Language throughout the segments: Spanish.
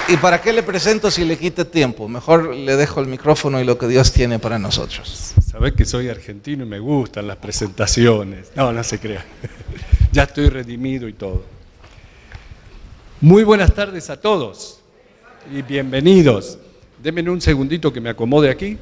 ¿Y para qué le presento si le quita tiempo? Mejor le dejo el micrófono y lo que Dios tiene para nosotros. Sabés que soy argentino y me gustan las presentaciones. No, no se crea. Ya estoy redimido y todo. Muy buenas tardes a todos y bienvenidos. Denme un segundito que me acomode aquí.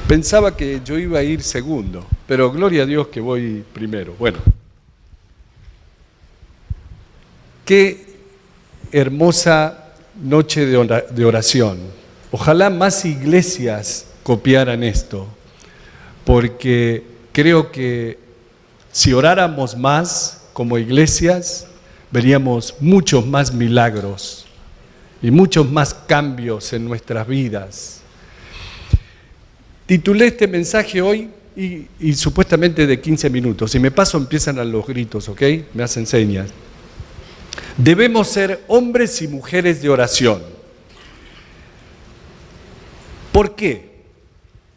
Pensaba que yo iba a ir segundo, pero gloria a Dios que voy primero. Bueno, qué hermosa noche de oración. Ojalá más iglesias copiaran esto, porque creo que si oráramos más como iglesias, veríamos muchos más milagros y muchos más cambios en nuestras vidas. Titulé este mensaje hoy y supuestamente de 15 minutos. Si me paso empiezan a los gritos, ¿ok? Me hacen señas. Debemos ser hombres y mujeres de oración. ¿Por qué?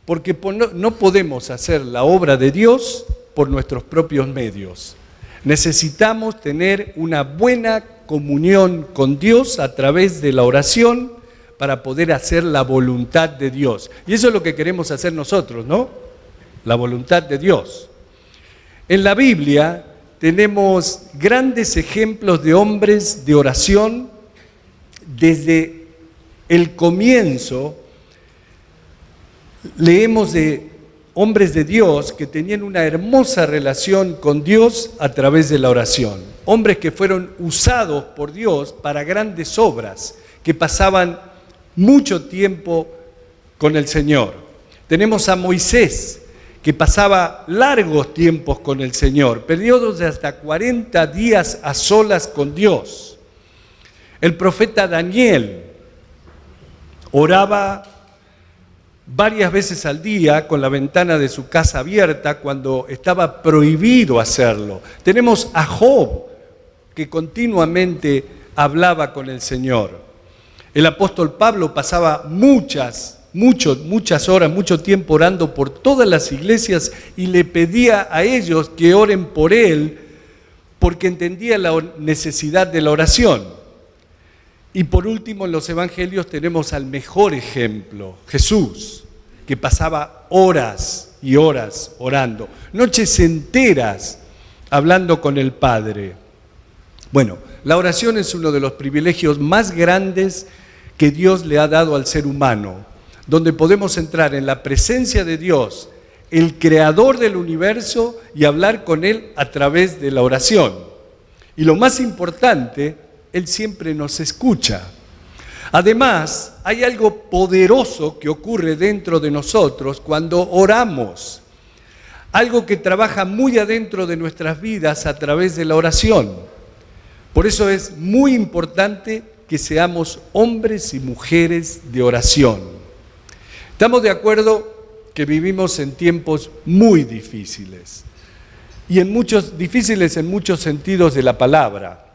Porque no podemos hacer la obra de Dios por nuestros propios medios. Necesitamos tener una buena comunión con Dios a través de la oración para poder hacer la voluntad de Dios. Y eso es lo que queremos hacer nosotros, ¿no? La voluntad de Dios. En la Biblia tenemos grandes ejemplos de hombres de oración. Desde el comienzo leemos de hombres de Dios que tenían una hermosa relación con Dios a través de la oración. Hombres que fueron usados por Dios para grandes obras, que pasaban mucho tiempo con el Señor. Tenemos a Moisés, que pasaba largos tiempos con el Señor, periodos de hasta 40 días a solas con Dios. El profeta Daniel oraba varias veces al día con la ventana de su casa abierta cuando estaba prohibido hacerlo. Tenemos a Job, que continuamente hablaba con el Señor. El apóstol Pablo pasaba muchas horas, mucho tiempo orando por todas las iglesias y le pedía a ellos que oren por él porque entendía la necesidad de la oración. Y por último, en los evangelios tenemos al mejor ejemplo, Jesús, que pasaba horas y horas orando, noches enteras hablando con el Padre. Bueno, la oración es uno de los privilegios más grandes que Dios le ha dado al ser humano, donde podemos entrar en la presencia de Dios, el creador del universo, y hablar con Él a través de la oración. Y lo más importante, Él siempre nos escucha. Además, hay algo poderoso que ocurre dentro de nosotros cuando oramos, algo que trabaja muy adentro de nuestras vidas a través de la oración. Por eso es muy importante que seamos hombres y mujeres de oración. Estamos de acuerdo que vivimos en tiempos muy difíciles, y difíciles en muchos sentidos de la palabra.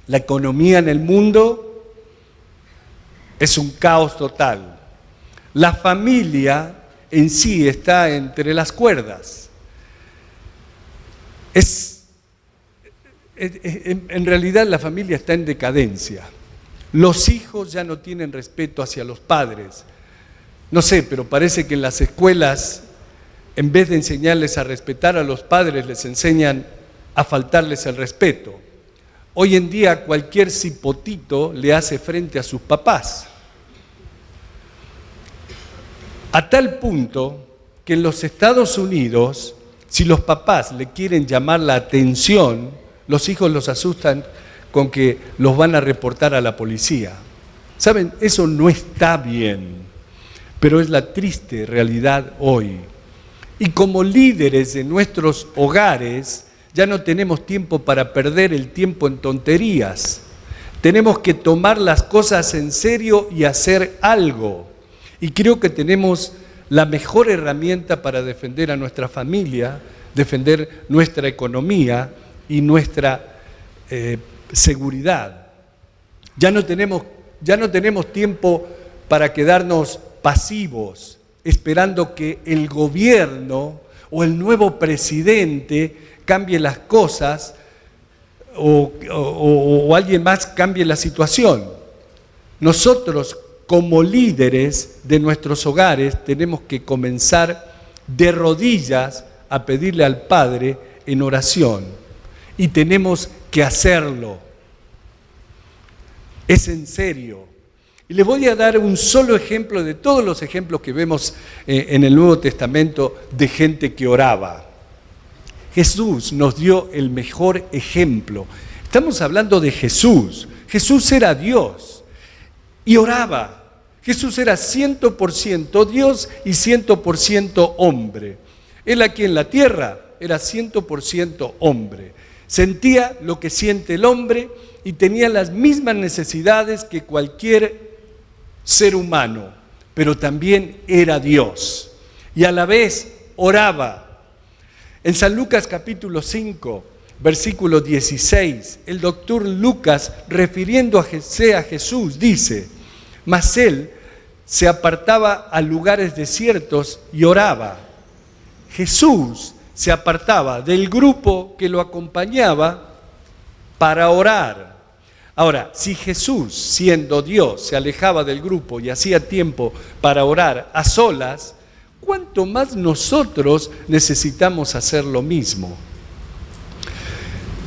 La economía en el mundo es un caos total. La familia en sí está entre las cuerdas. En realidad la familia está en decadencia. Los hijos ya no tienen respeto hacia los padres. No sé, pero parece que en las escuelas, en vez de enseñarles a respetar a los padres, les enseñan a faltarles el respeto. Hoy en día cualquier cipotito le hace frente a sus papás. A tal punto que en los Estados Unidos, si los papás le quieren llamar la atención, los hijos los asustan con que los van a reportar a la policía. ¿Saben? Eso no está bien, pero es la triste realidad hoy. Y como líderes de nuestros hogares, ya no tenemos tiempo para perder el tiempo en tonterías. Tenemos que tomar las cosas en serio y hacer algo. Y creo que tenemos la mejor herramienta para defender a nuestra familia, defender nuestra economía y nuestra seguridad. Ya no tenemos tiempo para quedarnos pasivos, esperando que el gobierno o el nuevo presidente cambie las cosas o alguien más cambie la situación. Nosotros, como líderes de nuestros hogares, tenemos que comenzar de rodillas a pedirle al Padre en oración. Y tenemos que hacerlo. Es en serio. Y les voy a dar un solo ejemplo de todos los ejemplos que vemos en el Nuevo Testamento de gente que oraba. Jesús nos dio el mejor ejemplo. Estamos hablando de Jesús. Jesús era Dios y oraba. Jesús era 100% Dios y 100% hombre. Él aquí en la tierra era 100% hombre. Sentía lo que siente el hombre y tenía las mismas necesidades que cualquier ser humano, pero también era Dios. Y a la vez oraba. En San Lucas capítulo 5, versículo 16, el doctor Lucas, refiriéndose a Jesús, dice: mas él se apartaba a lugares desiertos y oraba. Jesús se apartaba del grupo que lo acompañaba para orar. Ahora, si Jesús, siendo Dios, se alejaba del grupo y hacía tiempo para orar a solas, ¿cuánto más nosotros necesitamos hacer lo mismo?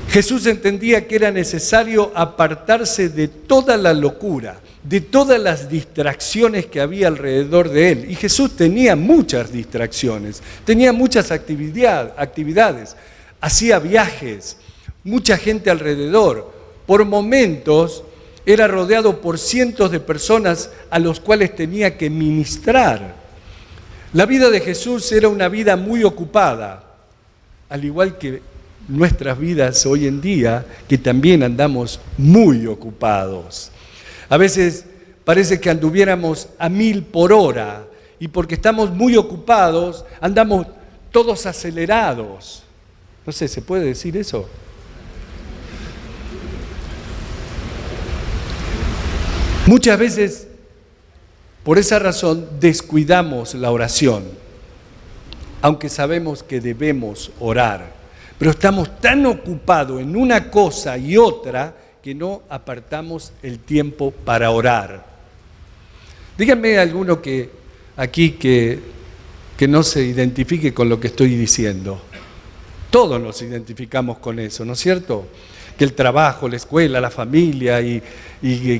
Jesús entendía que era necesario apartarse de toda la locura, de todas las distracciones que había alrededor de él. Y Jesús tenía muchas distracciones, tenía muchas actividades, hacía viajes, mucha gente alrededor. Por momentos era rodeado por cientos de personas a los cuales tenía que ministrar. La vida de Jesús era una vida muy ocupada, al igual que nuestras vidas hoy en día, que también andamos muy ocupados. A veces parece que anduviéramos a 1000 por hora y porque estamos muy ocupados andamos todos acelerados. No sé, ¿se puede decir eso? Muchas veces, por esa razón, descuidamos la oración, aunque sabemos que debemos orar. Pero estamos tan ocupados en una cosa y otra que no apartamos el tiempo para orar. Díganme alguno que no se identifique con lo que estoy diciendo. Todos nos identificamos con eso, ¿no es cierto? Que el trabajo, la escuela, la familia y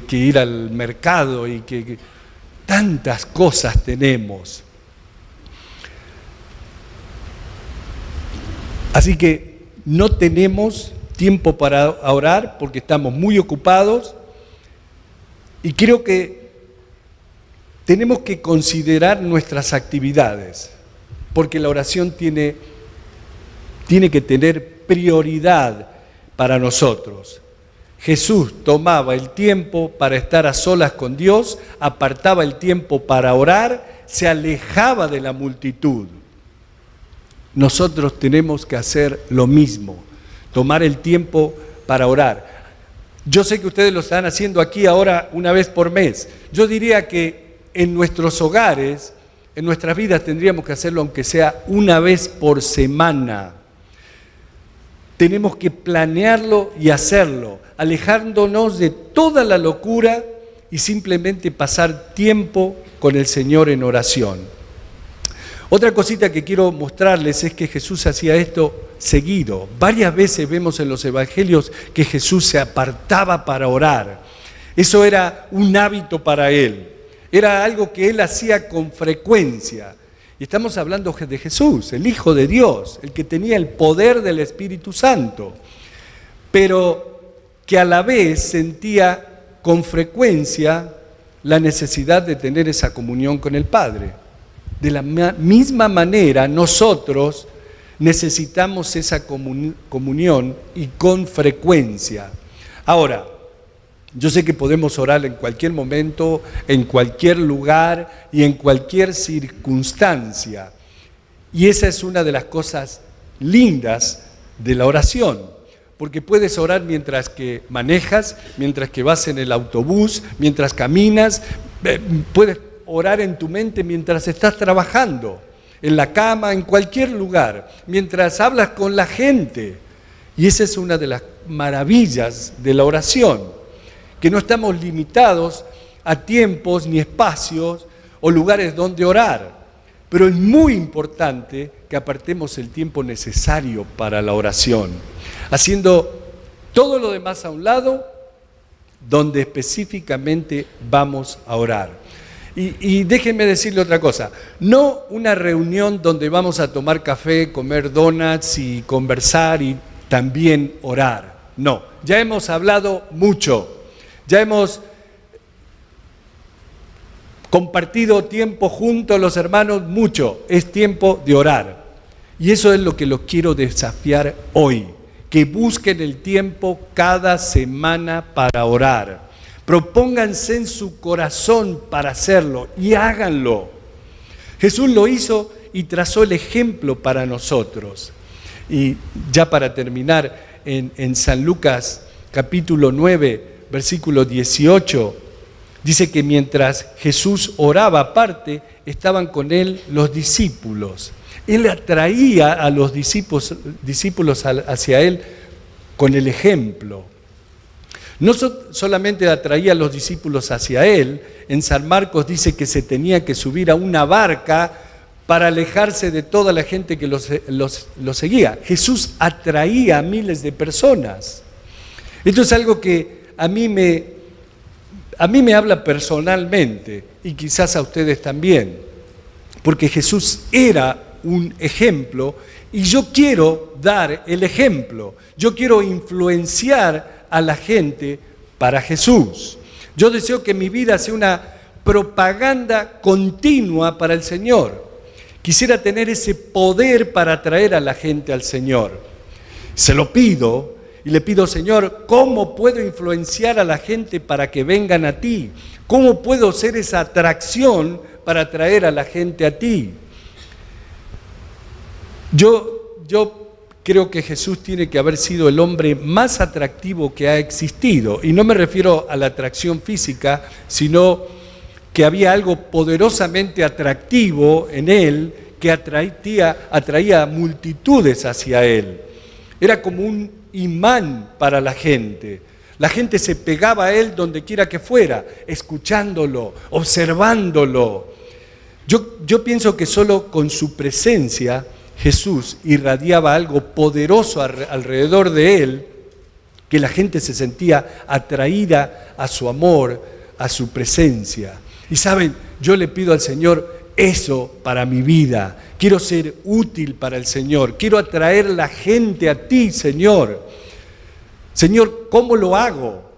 que ir al mercado y que tantas cosas tenemos. Así que no tenemos tiempo para orar porque estamos muy ocupados y creo que tenemos que considerar nuestras actividades porque la oración tiene que tener prioridad para nosotros. Jesús tomaba el tiempo para estar a solas con Dios, apartaba el tiempo para orar, se alejaba de la multitud. Nosotros tenemos que hacer lo mismo, tomar el tiempo para orar. Yo sé que ustedes lo están haciendo aquí ahora una vez por mes. Yo diría que en nuestros hogares, en nuestras vidas tendríamos que hacerlo aunque sea una vez por semana. Tenemos que planearlo y hacerlo, alejándonos de toda la locura y simplemente pasar tiempo con el Señor en oración. Otra cosita que quiero mostrarles es que Jesús hacía esto seguido. Varias veces vemos en los evangelios que Jesús se apartaba para orar. Eso era un hábito para él. Era algo que él hacía con frecuencia. Y estamos hablando de Jesús, el Hijo de Dios, el que tenía el poder del Espíritu Santo, pero que a la vez sentía con frecuencia la necesidad de tener esa comunión con el Padre. De la misma manera, nosotros necesitamos esa comunión y con frecuencia. Ahora, yo sé que podemos orar en cualquier momento, en cualquier lugar y en cualquier circunstancia. Y esa es una de las cosas lindas de la oración, porque puedes orar mientras que manejas, mientras que vas en el autobús, mientras caminas, puedes orar en tu mente mientras estás trabajando, en la cama, en cualquier lugar, mientras hablas con la gente. Y esa es una de las maravillas de la oración, que no estamos limitados a tiempos ni espacios o lugares donde orar. Pero es muy importante que apartemos el tiempo necesario para la oración, haciendo todo lo demás a un lado, donde específicamente vamos a orar. Y déjenme decirle otra cosa, no una reunión donde vamos a tomar café, comer donuts y conversar y también orar. No, ya hemos hablado mucho, ya hemos compartido tiempo juntos los hermanos mucho, es tiempo de orar. Y eso es lo que los quiero desafiar hoy, que busquen el tiempo cada semana para orar. Propónganse en su corazón para hacerlo y háganlo. Jesús lo hizo y trazó el ejemplo para nosotros. Y ya para terminar, en San Lucas capítulo 9, versículo 18, dice que mientras Jesús oraba aparte, estaban con él los discípulos. Él atraía a los discípulos hacia él con el ejemplo. No solamente atraía a los discípulos hacia él, en San Marcos dice que se tenía que subir a una barca para alejarse de toda la gente que lo seguía. Jesús atraía a miles de personas. Esto es algo que a mí me habla personalmente y quizás a ustedes también, porque Jesús era un ejemplo y yo quiero dar el ejemplo, yo quiero influenciar a la gente para Jesús. Yo deseo que mi vida sea una propaganda continua para el Señor. Quisiera tener ese poder para atraer a la gente al Señor. Se lo pido y le pido, Señor, ¿cómo puedo influenciar a la gente para que vengan a ti? ¿Cómo puedo ser esa atracción para atraer a la gente a ti? Yo creo que Jesús tiene que haber sido el hombre más atractivo que ha existido. Y no me refiero a la atracción física, sino que había algo poderosamente atractivo en él que atraía multitudes hacia él. Era como un imán para la gente. La gente se pegaba a él donde quiera que fuera, escuchándolo, observándolo. Yo pienso que solo con su presencia Jesús irradiaba algo poderoso alrededor de él, que la gente se sentía atraída a su amor, a su presencia. Y saben, yo le pido al Señor eso para mi vida. Quiero ser útil para el Señor. Quiero atraer la gente a ti, Señor. Señor, ¿cómo lo hago?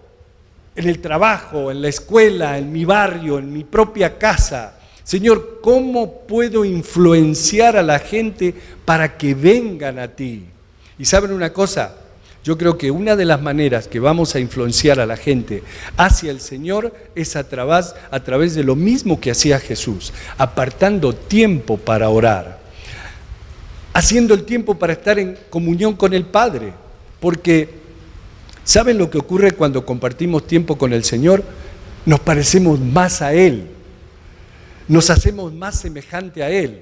En el trabajo, en la escuela, en mi barrio, en mi propia casa. Señor, ¿cómo puedo influenciar a la gente para que vengan a ti? Y ¿saben una cosa? Yo creo que una de las maneras que vamos a influenciar a la gente hacia el Señor es a través de lo mismo que hacía Jesús, apartando tiempo para orar, haciendo el tiempo para estar en comunión con el Padre, porque ¿saben lo que ocurre cuando compartimos tiempo con el Señor? Nos parecemos más a Él. Nos hacemos más semejante a Él.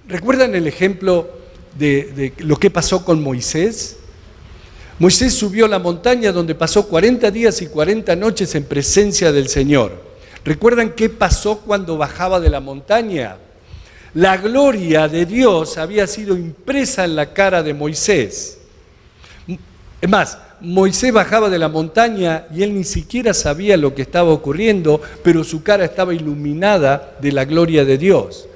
¿Recuerdan el ejemplo de lo que pasó con Moisés? Moisés subió a la montaña donde pasó 40 días y 40 noches en presencia del Señor. ¿Recuerdan qué pasó cuando bajaba de la montaña? La gloria de Dios había sido impresa en la cara de Moisés. Es más, Moisés bajaba de la montaña y él ni siquiera sabía lo que estaba ocurriendo, pero su cara estaba iluminada de la gloria de Dios.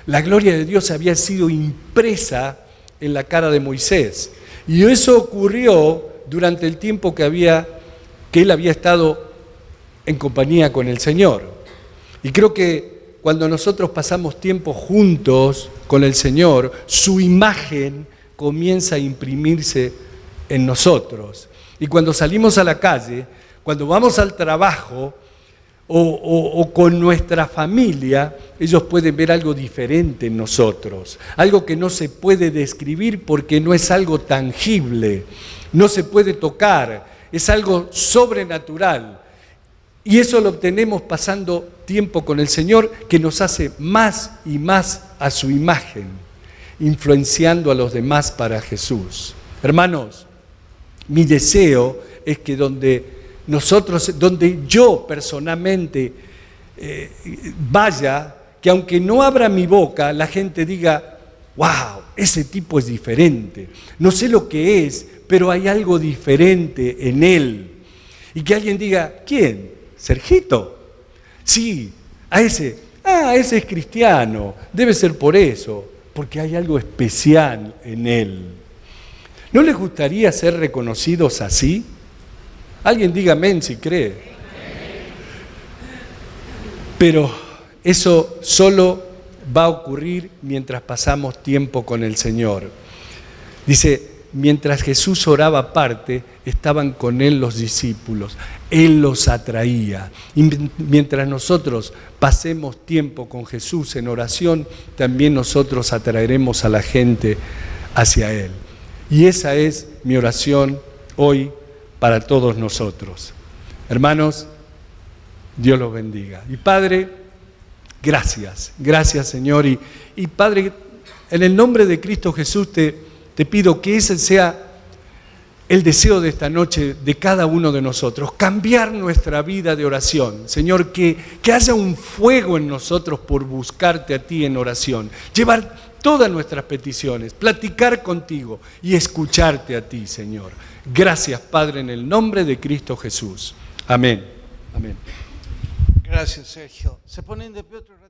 La gloria de Dios había sido impresa en la cara de Moisés. Y eso ocurrió durante el tiempo que él había estado en compañía con el Señor. Y creo que cuando nosotros pasamos tiempo juntos con el Señor, su imagen comienza a imprimirse en nosotros. Y cuando salimos a la calle, cuando vamos al trabajo o con nuestra familia, ellos pueden ver algo diferente en nosotros, algo que no se puede describir porque no es algo tangible, no se puede tocar, es algo sobrenatural. Y eso lo obtenemos pasando tiempo con el Señor, que nos hace más y más a su imagen, influenciando a los demás para Jesús. Hermanos, mi deseo es que donde yo personalmente vaya, que aunque no abra mi boca, la gente diga: wow, ese tipo es diferente. No sé lo que es, pero hay algo diferente en él. Y que alguien diga: ¿quién? ¿Sergito? Sí, ese es cristiano, debe ser por eso, porque hay algo especial en él. ¿No les gustaría ser reconocidos así? Alguien diga amén si cree. Pero eso solo va a ocurrir mientras pasamos tiempo con el Señor. Dice: mientras Jesús oraba aparte, estaban con Él los discípulos. Él los atraía. Y mientras nosotros pasemos tiempo con Jesús en oración, también nosotros atraeremos a la gente hacia Él. Y esa es mi oración hoy para todos nosotros. Hermanos, Dios los bendiga. Y Padre, gracias Señor. Y Padre, en el nombre de Cristo Jesús te pido que ese sea el deseo de esta noche de cada uno de nosotros, cambiar nuestra vida de oración. Señor, que haya un fuego en nosotros por buscarte a ti en oración, llevar todas nuestras peticiones, platicar contigo y escucharte a ti, Señor. Gracias, Padre, en el nombre de Cristo Jesús. Amén. Amén. Gracias, Sergio. Se ponen de pie otro rato.